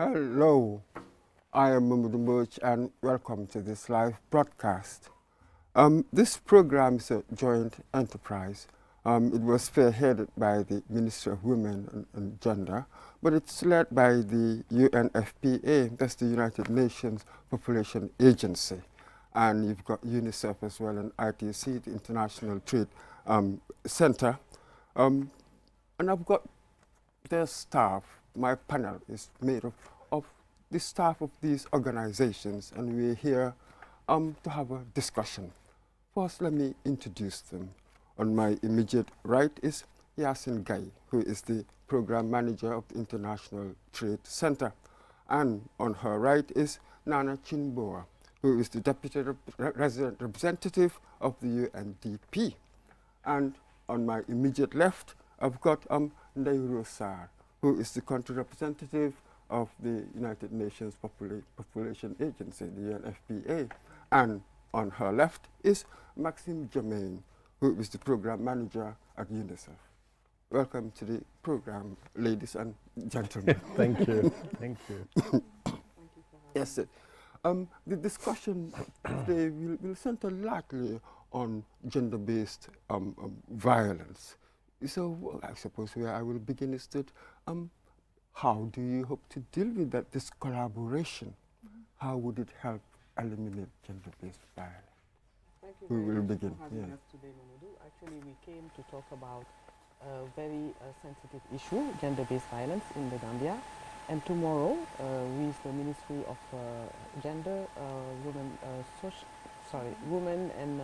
Hello, I am Mamadou Mbodj and welcome to this live broadcast. This program is a joint enterprise. It was spearheaded by the Ministry of Women and Gender, but it's led by the UNFPA, that's the United Nations Population Agency. And you've got UNICEF as well and ITC, the International Trade Center. And I've got their staff. My panel is made of the staff of these organizations, and we're here to have a discussion. First, let me introduce them. On my immediate right is Yasin Gai, who is the program manager of the International Trade Center. And on her right is Nana Chinboa, who is the deputy resident representative of the UNDP. And on my immediate left, I've got Ndayuru Sarr, who is the country representative of the United Nations Population Agency, the UNFPA. And on her left is Maxime Germain, who is the program manager at UNICEF. Welcome to the program, ladies and gentlemen. Thank you. Thank you. Yes, sir. The discussion today will center largely on gender-based violence. So I suppose where I will begin is that how do you hope to deal with that, this collaboration? How would it help eliminate gender-based violence? Thank you We very will much begin. for having us today, Mamadou. Actually, we came to talk about a very sensitive issue, gender-based violence in the Gambia. And tomorrow, with the Ministry of Gender, Women and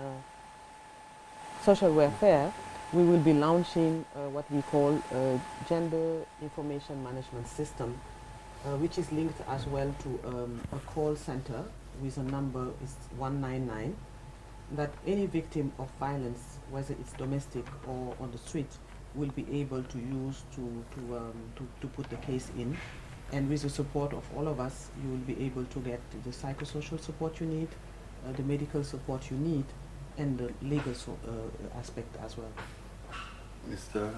Social Welfare, we will be launching what we call a Gender Information Management System, which is linked as well to a call center with a number is 199, that any victim of violence, whether it's domestic or on the street, will be able to use to put the case in. And with the support of all of us, you will be able to get the psychosocial support you need, the medical support you need, and the legal aspect as well. Mr.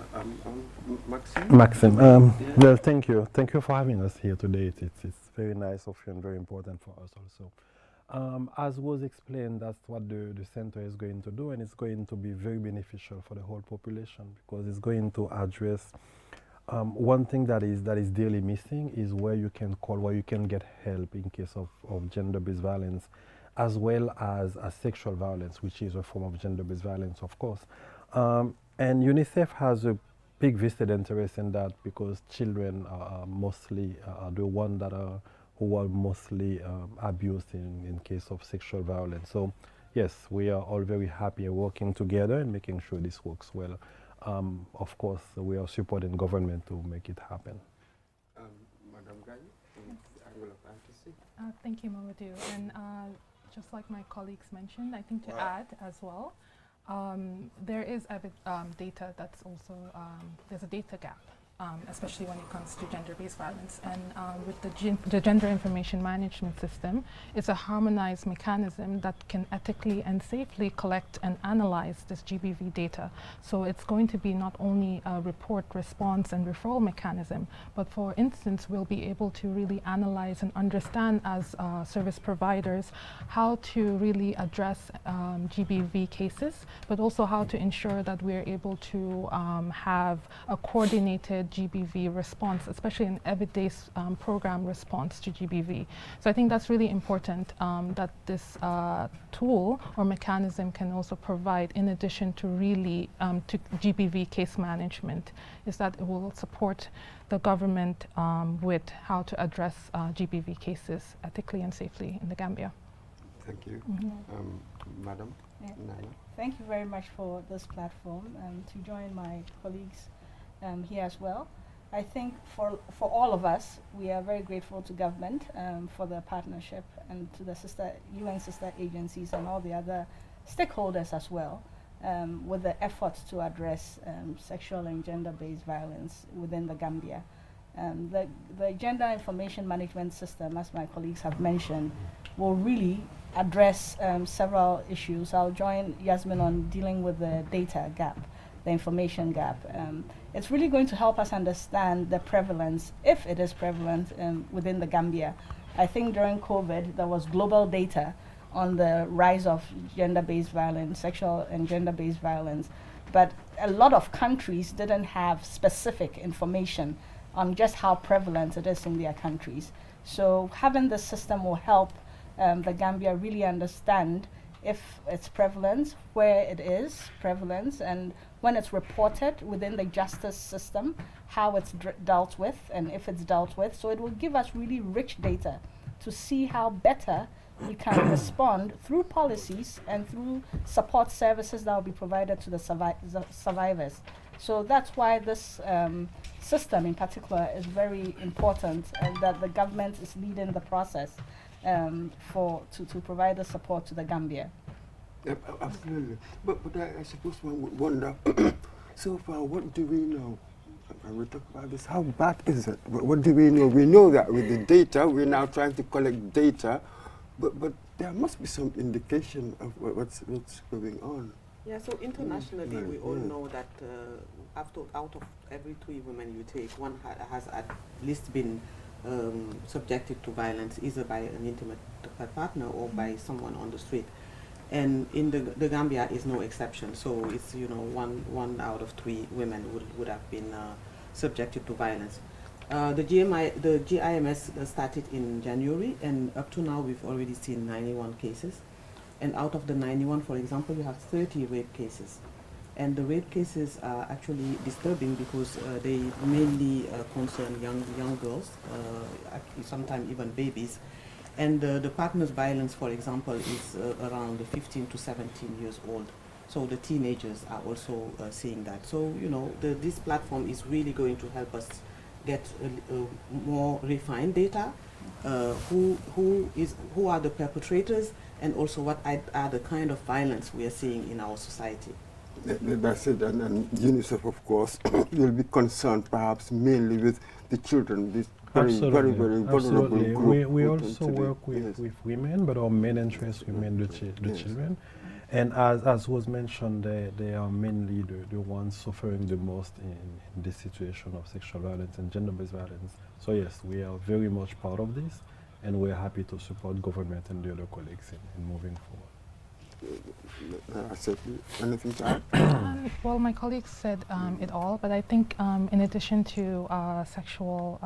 Maxime? Maxim, Yeah. well, thank you. Thank you for having us here today. It's very nice of you and very important for us also. As was explained, that's what the center is going to do, and it's going to be very beneficial for the whole population because it's going to address one thing that is dearly missing is where you can call, where you can get help in case of gender-based violence, as well as sexual violence, which is a form of gender-based violence, of course. And UNICEF has a big vested interest in that because children are mostly the ones that who are mostly abused in case of sexual violence. So yes, we are all very happy working together and making sure this works well. Of course, we are supporting government to make it happen. Madam Gai, the angle of ITC. Thank you, Mamadou. And just like my colleagues mentioned, I think to add as well, there is data that's also, there's a data gap, especially when it comes to gender-based violence. And with the Gender Information Management System, it's a harmonized mechanism that can ethically and safely collect and analyze this GBV data. So it's going to be not only a report, response, and referral mechanism, but for instance, we'll be able to really analyze and understand as service providers how to really address GBV cases, but also how to ensure that we're able to have a coordinated GBV response, especially an evidence program response to GBV. So I think that's really important that this tool or mechanism can also provide, in addition to really to GBV case management, is that it will support the government with how to address GBV cases ethically and safely in the Gambia. Thank you. Madam? Yeah. Nana? Thank you very much for this platform to join my colleagues here as well. I think for all of us, we are very grateful to government for the partnership and to the UN sister agencies and all the other stakeholders as well with the efforts to address sexual and gender-based violence within the Gambia. The Gender Information Management System, as my colleagues have mentioned, will really address several issues. I'll join Yasmin on dealing with the data gap. the information gap. It's really going to help us understand the prevalence, if it is prevalent within the Gambia. I think during COVID, there was global data on the rise of gender-based violence, sexual and gender-based violence, but a lot of countries didn't have specific information on just how prevalent it is in their countries. So having this system will help the Gambia really understand if it's prevalence, where it is prevalence, and when it's reported within the justice system, how it's dealt with, and if it's dealt with. So it will give us really rich data to see how better we can respond through policies and through support services that will be provided to the survivors. So that's why this system in particular is very important, and that the government is leading the process to provide the support to the Gambia. Absolutely. But I suppose one would wonder, so far, what do we know? And we talk about this, how bad is it? What do we know? We know that with the data, we're now trying to collect data, but there must be some indication of what's going on. Yeah, so internationally, we all know that out of every 3 women you take, one has at least been subjected to violence, either by an intimate partner or by someone on the street. And in the Gambia is no exception. So it's, you know, one out of 3 women would have been subjected to violence. The GIMS started in January, and up to now we've already seen 91 cases. And out of the 91, for example, you have 30 rape cases. And the rape cases are actually disturbing because they mainly concern young girls, sometimes even babies. And the partner's violence, for example, is around 15 to 17 years old. So the teenagers are also seeing that. So, you know, this platform is really going to help us get more refined data, who are the perpetrators, and also what are the kind of violence we are seeing in our society. That's it, and UNICEF, of course, will be concerned perhaps mainly with the children, this very vulnerable group. We also work with women, but our main interest remain the children. And as was mentioned, they are mainly the ones suffering the most in this situation of sexual violence and gender-based violence. So yes, we are very much part of this, and we're happy to support government and the other colleagues in moving forward. Anything to add? Well, my colleagues said it all, but I think in addition to sexual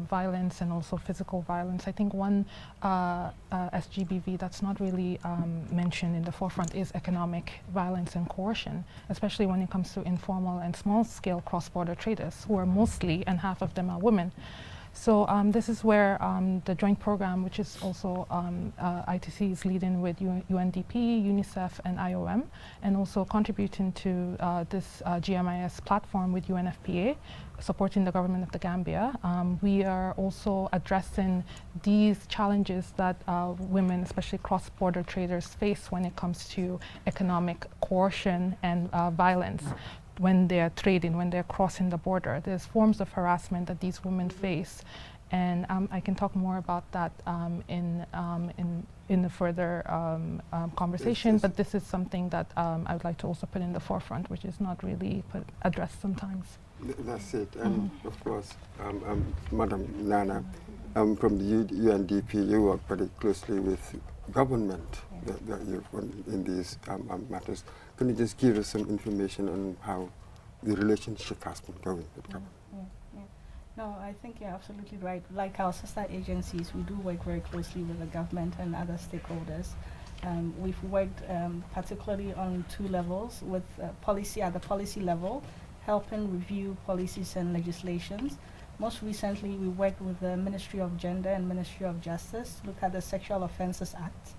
violence and also physical violence, I think one SGBV that's not really mentioned in the forefront is economic violence and coercion, especially when it comes to informal and small-scale cross-border traders, who are mostly, and half of them are women. So this is where the joint program, which is also ITC is leading with UNDP, UNICEF, and IOM, and also contributing to this GMIS platform with UNFPA, supporting the government of the Gambia. We are also addressing these challenges that women, especially cross-border traders, face when it comes to economic coercion and violence. When they're trading, when they're crossing the border. There's forms of harassment that these women face, and I can talk more about that in the further conversation, but this is something that I would like to also put in the forefront, which is not really addressed sometimes. That's it, and of course, Madam Nana, from the UNDP, you work very closely with government in these matters. Can you just give us some information on how the relationship has been going with government? No, I think you're absolutely right. Like our sister agencies, we do work very closely with the government and other stakeholders. We've worked particularly on 2 levels, with policy at the policy level, helping review policies and legislations. Most recently, we worked with the Ministry of Gender and Ministry of Justice to look at the Sexual Offences Act,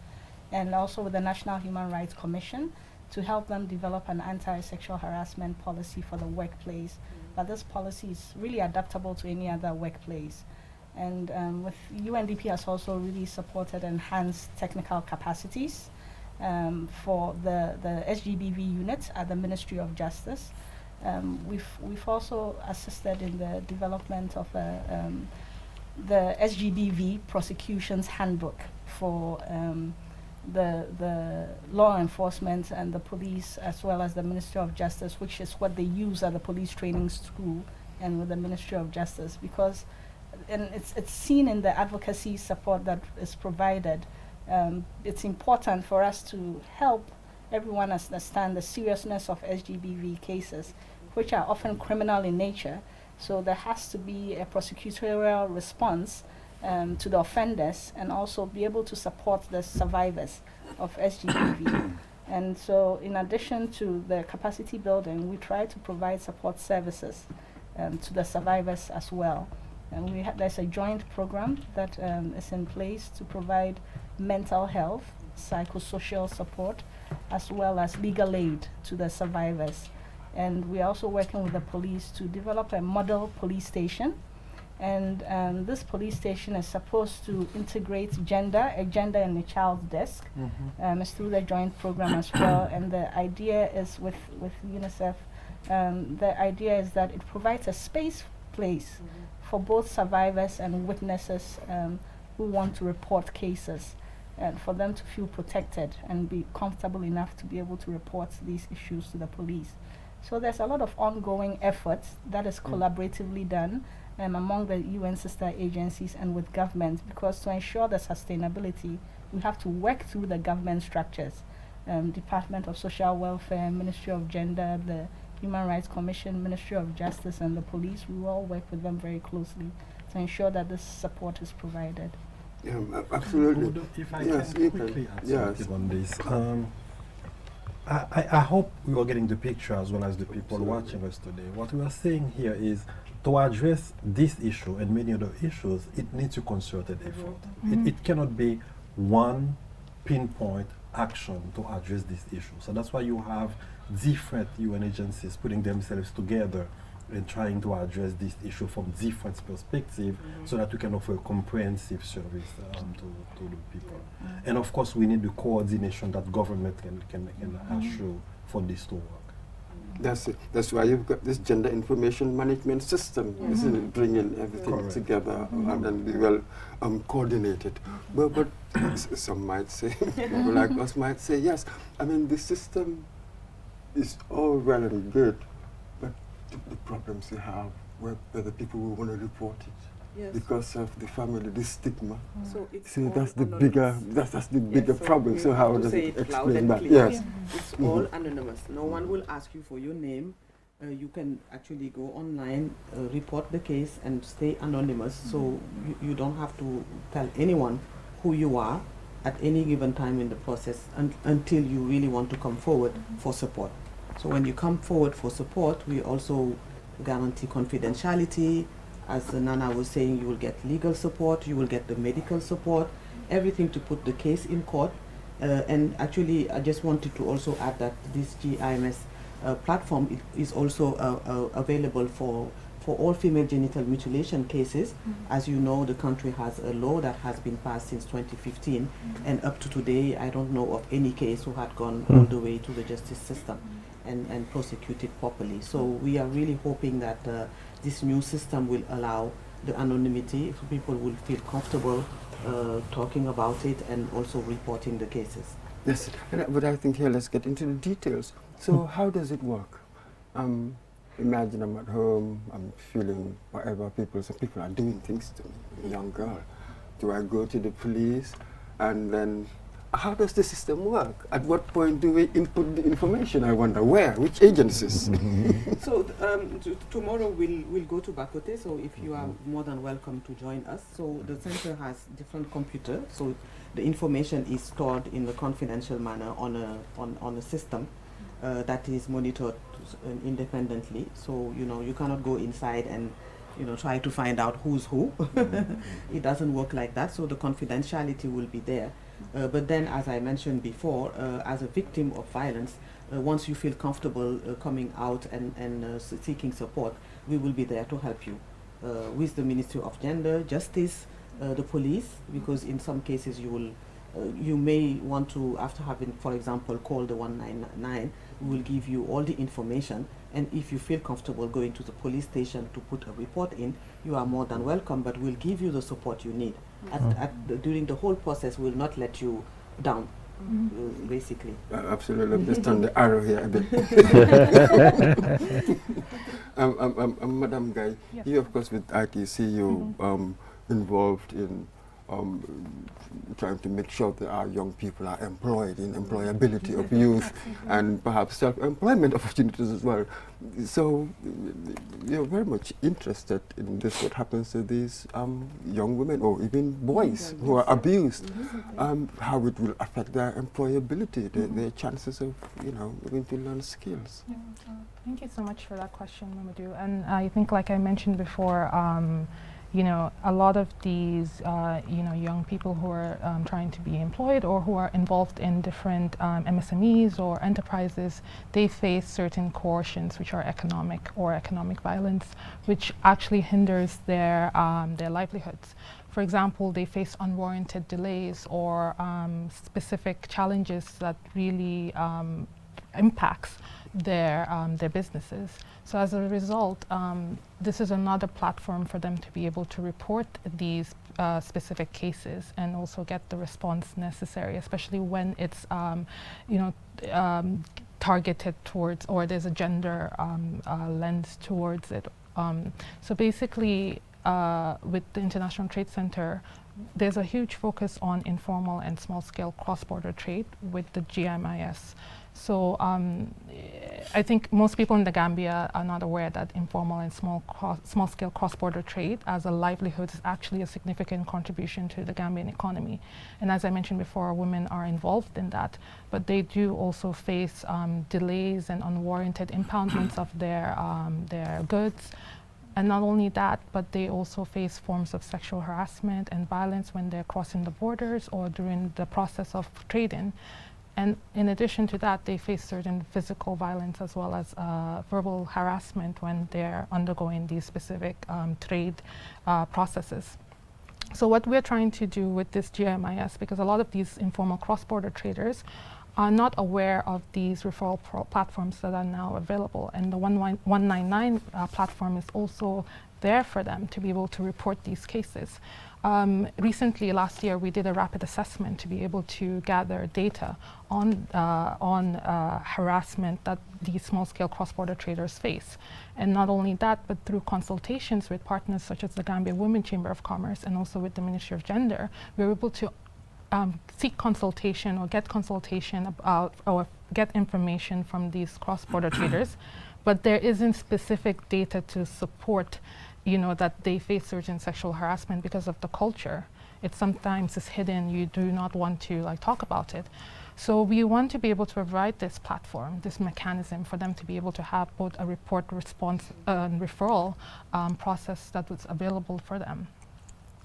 and also with the National Human Rights Commission to help them develop an anti-sexual harassment policy for the workplace. But this policy is really adaptable to any other workplace. And with UNDP has also really supported enhanced technical capacities for the SGBV unit at the Ministry of Justice. We've also assisted in the development of the SGBV Prosecutions Handbook for the law enforcement and the police, as well as the Ministry of Justice, which is what they use at the police training school and with the Ministry of Justice, because and it's seen in the advocacy support that is provided. It's important for us to help everyone understand the seriousness of SGBV cases, which are often criminal in nature. So there has to be a prosecutorial response to the offenders, and also be able to support the survivors of SGBV. And so in addition to the capacity building, we try to provide support services to the survivors as well. And there's a joint program that is in place to provide mental health, psychosocial support, as well as legal aid to the survivors. And we're also working with the police to develop a model police station. And this police station is supposed to integrate a gender and a child desk. It's through the joint program as well. And the idea is with UNICEF, the idea is that it provides a place for both survivors and witnesses who want to report cases, and for them to feel protected and be comfortable enough to be able to report these issues to the police. So there's a lot of ongoing efforts that is collaboratively done among the UN sister agencies and with government, because to ensure the sustainability, we have to work through the government structures, Department of Social Welfare, Ministry of Gender, the Human Rights Commission, Ministry of Justice, and the police. We all work with them very closely to ensure that this support is provided. Yeah, absolutely. If I Yes, can you quickly can. add Yes. something on this. I hope we are getting the picture as well as the people watching us today. What we are saying here is to address this issue and many other issues, it needs a concerted effort. It cannot be one pinpoint action to address this issue. So that's why you have different UN agencies putting themselves together and trying to address this issue from different perspectives, so that we can offer a comprehensive service to the people. And of course, we need the coordination that government can assure for this to work. That's it. That's why you've got this gender information management system, isn't it? Bringing everything Correct. together and then be well coordinated. But some might say, people like us might say, yes, I mean, the system is all well and good, but the problems you have where the people will want to report it because of the family, the stigma. So it's See, all that's the anonymous. bigger, that's the bigger so problem. we So have how to does say it it loud explain and that? clear. Yes. It's all anonymous. No one will ask you for your name. You can actually go online, report the case, and stay anonymous. So you don't have to tell anyone who you are at any given time in the process until you really want to come forward for support. So when you come forward for support, we also guarantee confidentiality. As Nana was saying, you will get legal support, you will get the medical support, everything to put the case in court. And actually, I just wanted to also add that this GIMS platform is also available for all female genital mutilation cases. As you know, the country has a law that has been passed since 2015, and up to today, I don't know of any case who had gone all the way to the justice system and prosecuted properly. So we are really hoping that this new system will allow the anonymity, so people will feel comfortable talking about it and also reporting the cases. Yes, but I think here let's get into the details. So how does it work? Imagine I'm at home, I'm feeling whatever, some people are doing things to me, a young girl. Do I go to the police? And then how does the system work? At what point do we input the information? I wonder where, which agencies? So tomorrow we'll go to Bakote, so if you are more than welcome to join us. So the center has different computers, so the information is stored in a confidential manner on a system that is monitored independently. So you cannot go inside and try to find out who's who. It doesn't work like that. So the confidentiality will be there. But then, as I mentioned before, as a victim of violence, once you feel comfortable coming out and seeking support, we will be there to help you with the Ministry of Gender, Justice, the police, because in some cases you may want to, after having, for example, called the 199, we will give you all the information, and if you feel comfortable going to the police station to put a report in, you are more than welcome, but we'll give you the support you need. During the whole process, we'll not let you down. basically. Absolutely. I'm just on the arrow here a bit. Madam Guy, Yes. you of course with ITC, you involved in trying to make sure that our young people are employed in employability of youth and perhaps self-employment opportunities as well. So you're very much interested in this, what happens to these young women or even boys who are abused, how it will affect their employability, their chances of, going to learn skills. Yeah, thank you so much for that question, Mamadou. And I think, like I mentioned before, a lot of these, young people who are trying to be employed or who are involved in different MSMEs or enterprises, they face certain coercions, which are economic violence, which actually hinders their livelihoods. For example, they face unwarranted delays or specific challenges that really impacts their businesses. So as a result, this is another platform for them to be able to report these specific cases and also get the response necessary, especially when it's targeted towards, or there's a gender lens towards it. So basically, with the International Trade Center, there's a huge focus on informal and small-scale cross-border trade with the GMIS. So I think most people in the Gambia are not aware that informal and small-scale cross-border trade as a livelihood is actually a significant contribution to the Gambian economy. And as I mentioned before, women are involved in that, but they do also face delays and unwarranted impoundments of their goods. And not only that, but they also face forms of sexual harassment and violence when they're crossing the borders or during the process of trading. And in addition to that, they face certain physical violence as well as verbal harassment when they're undergoing these specific trade processes. So what we're trying to do with this GMIS, because a lot of these informal cross-border traders are not aware of these referral platforms that are now available. And the 199 platform is also there for them to be able to report these cases. Recently, last year, we did a rapid assessment to be able to gather data on harassment that these small-scale cross-border traders face. And not only that, but through consultations with partners such as the Gambia Women Chamber of Commerce and also with the Ministry of Gender, we were able to seek consultation or get consultation about or get information from these cross-border traders, but there isn't specific data to support, that they face certain sexual harassment because of the culture. It sometimes is hidden. You do not want to talk about it. So we want to be able to provide this platform, this mechanism for them to be able to have both a report, response, and referral process that was available for them,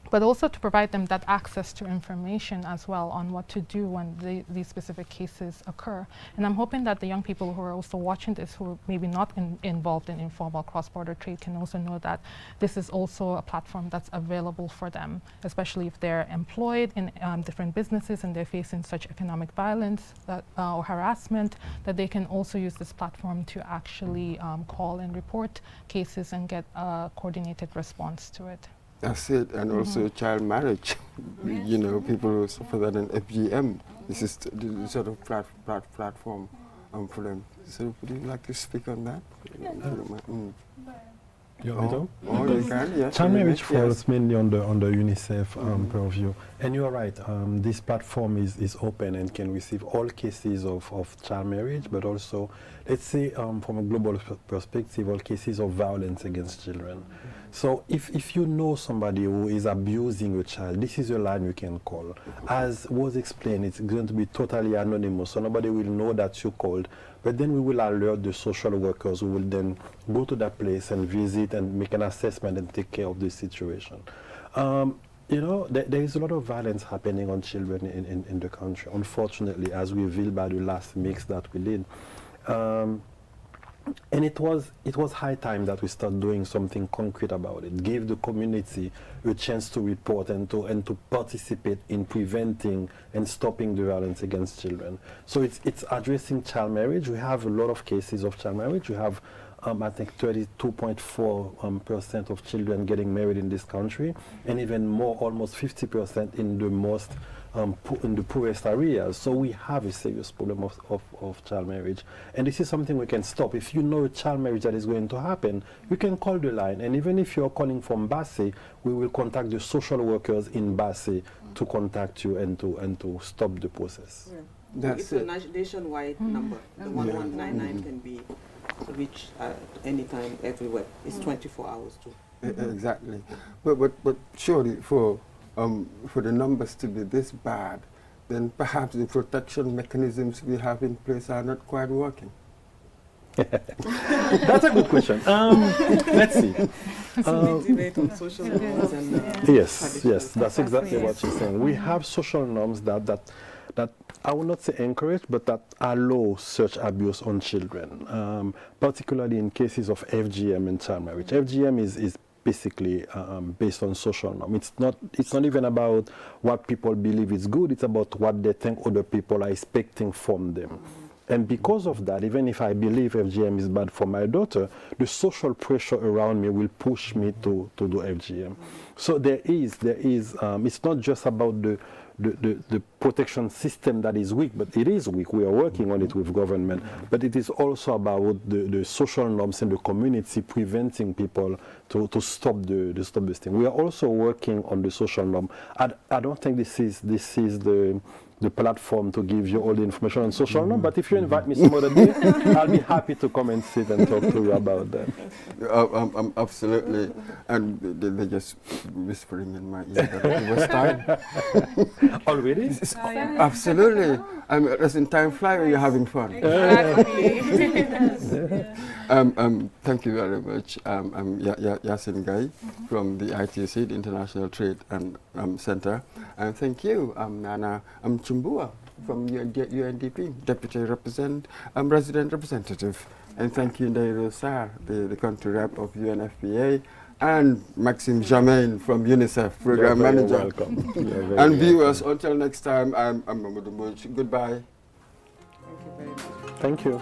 but also to provide them that access to information as well on what to do when these specific cases occur. And I'm hoping that the young people who are also watching this, who are maybe not involved in informal cross-border trade, can also know that this is also a platform that's available for them, especially if they're employed in different businesses and they're facing such economic violence or harassment, that they can also use this platform to actually call and report cases and get a coordinated response to it. That's it, and also child marriage. People who suffer that in FGM. This is the sort of platform for them. So would you like to speak on that? You want me to? Oh, you can, yes. Child marriage falls mainly on the UNICEF purview. And you're right, this platform is open and can receive all cases of child marriage, but also, let's say, from a global perspective, all cases of violence against children. So if you know somebody who is abusing a child, this is a line you can call. As was explained, it's going to be totally anonymous, so nobody will know that you called. But then we will alert the social workers who will then go to that place and visit and make an assessment and take care of the situation. There is a lot of violence happening on children in the country, unfortunately, as revealed by the last mix that we did. And it was high time that we start doing something concrete about it. Give the community a chance to report and to participate in preventing and stopping the violence against children. So it's addressing child marriage. We have a lot of cases of child marriage. We have I think 32.4% of children getting married in this country, and even more, almost 50% in the most in the poorest areas. So we have a serious problem of child marriage. And this is something we can stop. If you know a child marriage that is going to happen, you can call the line. And even if you're calling from Basse, we will contact the social workers in Basse to contact you and to stop the process. Yeah. That's It's a it. nationwide number. The 1199 can be reached anytime, everywhere. It's 24 hours too. Exactly. But surely for the numbers to be this bad, then perhaps the protection mechanisms we have in place are not quite working. That's a good question. Let's see. Debate on social norms and Yes, that's exactly what she's saying. We have social norms that I will not say encourage, but that allow such abuse on children, particularly in cases of FGM and child marriage. FGM is basically based on social norm. It's not even about what people believe is good. It's about what they think other people are expecting from them. And because of that, even if I believe FGM is bad for my daughter, the social pressure around me will push me to do FGM. So there is, it's not just about the protection system that is weak, but it is weak. We are working on it with government, but it is also about the social norms in the community preventing people to stop this thing. We are also working on the social norm. I don't think this is the platform to give you all the information on social norm, but if you invite me some other day, I'll be happy to come and sit and talk to you about that. Absolutely. And they're just whispering in my ear that it was time. Already? Absolutely. Doesn't time fly when you're having fun? Thank you very much. I'm Yasin Gai from the ITC, the International Trade and Center. And thank you, Nana Chumbua from UNDP, Deputy Resident Representative. And thank you, Ndairu Sarr, the country rep of UNFPA, and Maxime Germain from UNICEF, Program Manager. Welcome. And viewers, until next time, I'm Mamadou Mbodj. Goodbye. Thank you very much. Thank you.